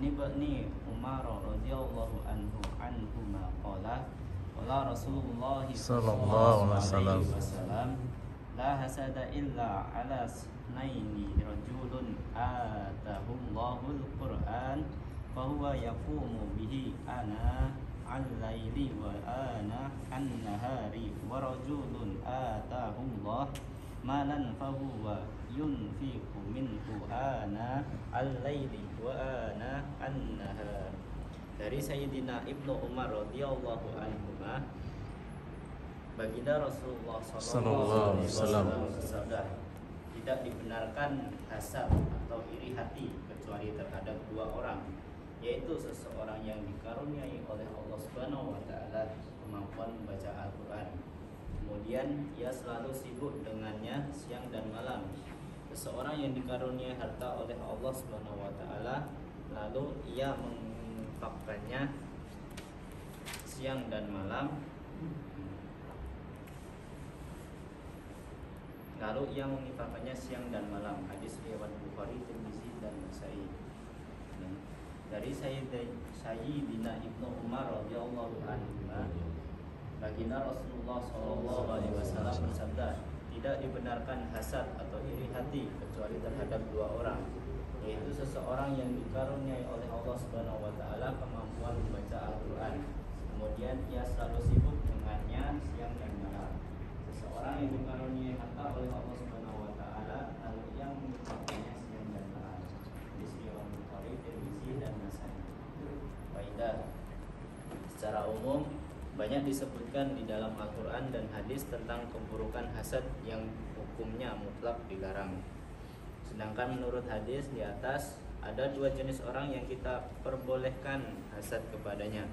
Ani Ibni Umar radhiyallahu anhuma qala qala Rasulullah Sallallahu sallallahu alaihi alaihi wasallam la hasada illa ala snaini rajulun atahumllahul Qur'an fahuwa yaqumu bihi ana al-laili wa ana an-nahari wa rajulun atahullah malan fahuwa yunfiqu minhu ana al-laili wa ana an-nahar. Dari Sayyidina Ibnu Umar radhiyallahu anhuma, baginda Rasulullah sallallahu alaihi wasallam bersabda, tidak dibenarkan hasad atau iri hati kecuali terhadap dua orang, yaitu seseorang yang dikaruniai oleh Allah Subhanahu wa taala kemampuan membaca Al-Qur'an, kemudian ia selalu sibuk dengannya siang dan malam. Seseorang yang dikaruniai harta oleh Allah Subhanahu wa taala, lalu ia menginfakkannya siang dan malam. Hadis riwayat Bukhari, Tirmizi dan Nasa'i. Dari Sayyidina Ibnu Umar radhiyallahu anhu, baginda Rasulullah sallallahu alaihi wasallam bersabda, tidak dibenarkan hasad atau iri hati kecuali terhadap dua orang, yaitu seseorang yang dikaruniai oleh Allah Subhanahu wa taala kemampuan membaca Al-Qur'an, kemudian ia selalu sibuk dengannya siang dan malam. Seseorang yang dikaruniai harta oleh Allah Subhanahu wa taala lalu ia menginfakkannya siang dan malam. Hadis riwayat Bukhari, Tirmizi dan Nasa'i. Faidah. Secara umum banyak disebutkan di dalam Al-Quran dan hadis tentang keburukan hasad yang hukumnya mutlak dilarang. Sedangkan menurut hadis di atas, ada dua jenis orang yang kita perbolehkan hasad kepadanya,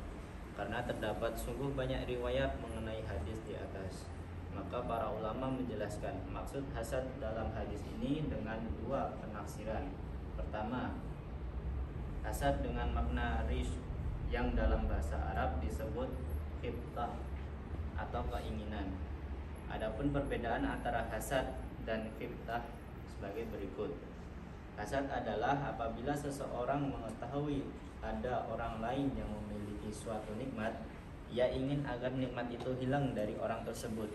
karena terdapat sungguh banyak riwayat mengenai hadis di atas. Maka para ulama menjelaskan maksud hasad dalam hadis ini dengan dua penafsiran. Pertama, hasad dengan makna rish yang dalam bahasa Arab disebut khibtah atau keinginan. Adapun perbedaan antara hasad dan khibtah sebagai berikut. Hasad adalah apabila seseorang mengetahui ada orang lain yang memiliki suatu nikmat, ia ingin agar nikmat itu hilang dari orang tersebut,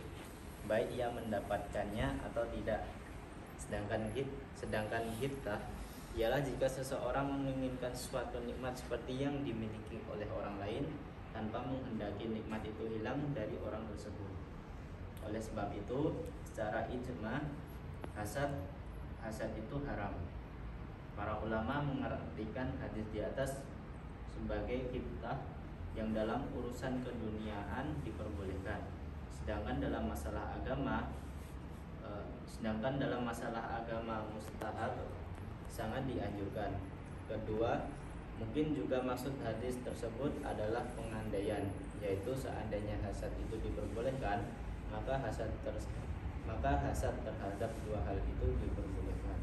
baik ia mendapatkannya atau tidak. Sedangkan khibtah ialah jika seseorang menginginkan suatu nikmat seperti yang dimiliki oleh orang lain tanpa menghendaki nikmat itu hilang dari orang tersebut. Oleh sebab itu, secara ijma hasad itu haram. Para ulama mengartikan hadis di atas sebagai khibtah yang dalam urusan keduniaan diperbolehkan, sedangkan dalam masalah agama mustahab sangat dianjurkan. Kedua, mungkin juga maksud hadis tersebut adalah pengandaian, yaitu seandainya hasad itu diperbolehkan, maka hasad terhadap dua hal itu diperbolehkan.